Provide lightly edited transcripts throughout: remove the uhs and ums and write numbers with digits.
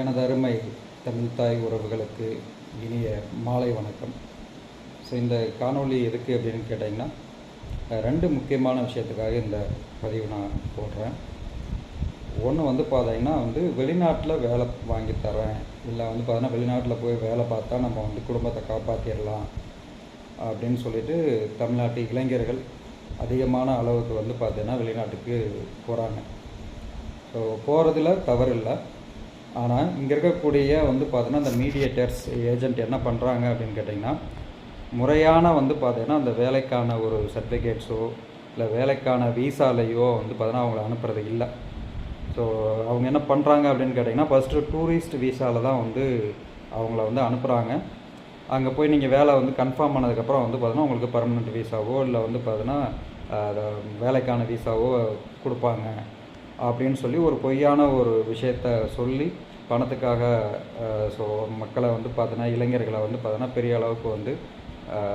எனது அருமை தமிழ்த்தாய் உறவுகளுக்கு இனிய மாலை வணக்கம். ஸோ இந்த காணொளி எதுக்கு அப்படின்னு கேட்டிங்கன்னா, ரெண்டு முக்கியமான விஷயத்துக்காக இந்த பதிவு நான் போடுறேன். ஒன்று பார்த்தீங்கன்னா வெளிநாட்டில் வேலை வாங்கி தரேன், இல்லை பார்த்தீங்கன்னா வெளிநாட்டில் போய் வேலை பார்த்தா நம்ம குடும்பத்தை காப்பாற்றிடலாம் அப்படின்னு சொல்லிட்டு தமிழ்நாட்டு இளைஞர்கள் அதிகமான அளவுக்கு பார்த்தீங்கன்னா வெளிநாட்டுக்கு போகிறாங்க. ஸோ போகிறதுல தவறு இல்லை. ஆனால் இங்கே இருக்கக்கூடிய பார்த்தீங்கன்னா இந்த மீடியேட்டர்ஸ் ஏஜென்ட் என்ன பண்ணுறாங்க அப்படின்னு கேட்டிங்கன்னா, முறையான பார்த்தீங்கன்னா அந்த வேலைக்கான ஒரு சர்டிஃபிகேட்ஸோ இல்லை வேலைக்கான வீசாலையோ பார்த்தீங்கன்னா அவங்கள அனுப்புறது இல்லை. ஸோ அவங்க என்ன பண்ணுறாங்க அப்படின்னு கேட்டிங்கன்னா, ஃபஸ்ட்டு டூரிஸ்ட் வீசாவில் தான் அவங்கள அனுப்புகிறாங்க. அங்கே போய் நீங்கள் வேலை கன்ஃபார்ம் பண்ணதுக்கப்புறம் பார்த்தீங்கன்னா உங்களுக்கு பர்மனெண்ட் வீசாவோ இல்லை பார்த்தீங்கன்னா வேலைக்கான வீசாவோ கொடுப்பாங்க அப்படின்னு சொல்லி ஒரு பொய்யான ஒரு விஷயத்த சொல்லி பணத்துக்காக ஸோ மக்களை பார்த்தீங்கன்னா இளைஞர்களை பார்த்தீங்கன்னா பெரிய அளவுக்கு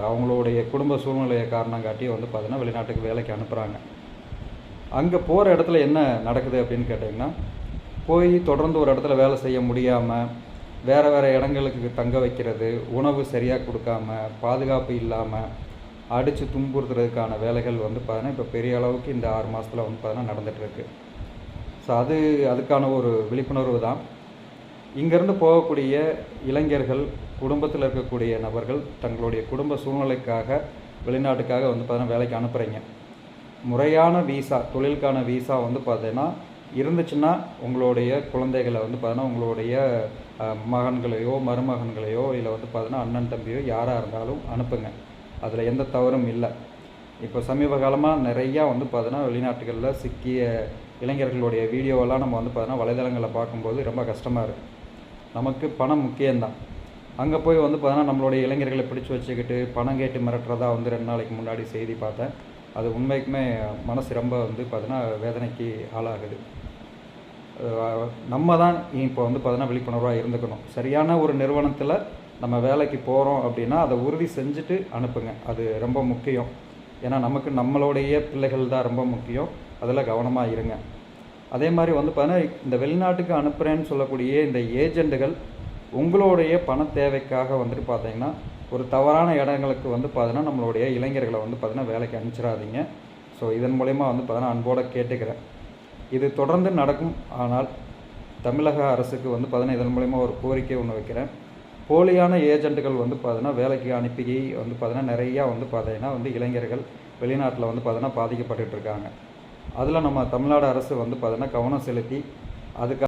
அவங்களுடைய குடும்ப சூழ்நிலையை காரணம் காட்டி பார்த்தீங்கன்னா வெளிநாட்டுக்கு வேலைக்கு அனுப்புகிறாங்க. அங்கே போகிற இடத்துல என்ன நடக்குது அப்படின்னு கேட்டிங்கன்னா, போய் தொடர்ந்து ஒரு இடத்துல வேலை செய்ய முடியாமல் வேறு இடங்களுக்கு தங்க வைக்கிறது, உணவு சரியாக கொடுக்காம, பாதுகாப்பு இல்லாமல் அடித்து துன்புறுத்துறதுக்கான வேலைகள் பார்த்தீங்கன்னா இப்போ பெரிய அளவுக்கு இந்த 6 மாதத்தில் பார்த்தீங்கன்னா நடந்துகிட்ருக்கு. ஸோ அதுக்கான ஒரு விழிப்புணர்வு தான். இங்கேருந்து போகக்கூடிய இளைஞர்கள், குடும்பத்தில் இருக்கக்கூடிய நபர்கள் தங்களுடைய குடும்ப சூழ்நிலைக்காக வெளிநாட்டுக்காக பார்த்தீங்கன்னா வேலைக்கு அனுப்புகிறீங்க. முறையான வீசா, தொழிலுக்கான வீசா பார்த்தீங்கன்னா இருந்துச்சுன்னா உங்களுடைய குழந்தைகளை பார்த்தீங்கன்னா உங்களுடைய மகன்களையோ மருமகன்களையோ இல்லை பார்த்தீங்கன்னா அண்ணன் தம்பியோ யாராக இருந்தாலும் அனுப்புங்க. அதில் எந்த தவறும் இல்லை. இப்போ சமீப காலமாக நிறையா பார்த்தீங்கன்னா வெளிநாட்டுகளில் சிக்கிய இளைஞர்களுடைய வீடியோவெல்லாம் நம்ம பார்த்தீங்கன்னா வலைதளங்களில் பார்க்கும்போது ரொம்ப கஷ்டமாக இருக்குது. நமக்கு பணம் முக்கியம்தான். அங்கே போய் பார்த்தீங்கன்னா நம்மளுடைய இளைஞர்களை பிடிச்சி வச்சுக்கிட்டு பணம் கேட்டு மிரட்டுறதா 2 நாளைக்கு முன்னாடி செய்தி பார்த்தேன். அது உண்மைக்குமே மனசு ரொம்ப பார்த்தீங்கன்னா வேதனைக்கு ஆளாகுது. நம்ம தான் இப்போ பார்த்தீங்கன்னா விழிப்புணர்வாக இருந்துக்கணும். சரியான ஒரு நிறுவனத்தில் நம்ம வேலைக்கு போகிறோம் அப்படின்னா அதை உறுதி செஞ்சுட்டு அனுப்புங்க. அது ரொம்ப முக்கியம். ஏன்னா நமக்கு நம்மளுடைய பிள்ளைகள் தான் ரொம்ப முக்கியம். அதில் கவனமாக இருங்க. அதே மாதிரி பார்த்தீங்கன்னா இந்த வெளிநாட்டுக்கு அனுப்புகிறேன்னு சொல்லக்கூடிய இந்த ஏஜெண்டுகள் உங்களுடைய பண தேவைக்காக பார்த்தீங்கன்னா ஒரு தவறான இடங்களுக்கு பார்த்தீங்கன்னா நம்மளுடைய இளைஞர்களை பார்த்தீங்கன்னா வேலைக்கு அனுப்பிச்சிடாதீங்க. ஸோ இதன் மூலயமா பார்த்தீங்கன்னா அன்போடு கேட்டுக்கிறேன். இது தொடர்ந்து நடக்கும். ஆனால் தமிழக அரசுக்கு பார்த்தீங்கன்னா இதன் மூலயமா ஒரு கோரிக்கை ஒன்று வைக்கிறேன். போலியான ஏஜெண்டுகள் பார்த்தீங்கன்னா வேலைக்கு அனுப்பி பார்த்தீங்கன்னா நிறையா பார்த்தீங்கன்னா இளைஞர்கள் வெளிநாட்டில் பார்த்தீங்கன்னா பாதிக்கப்பட்டுருக்காங்க. அதில் நம்ம தமிழ்நாடு அரசு பார்த்தீங்கன்னா கவனம் செலுத்தி அதுக்கு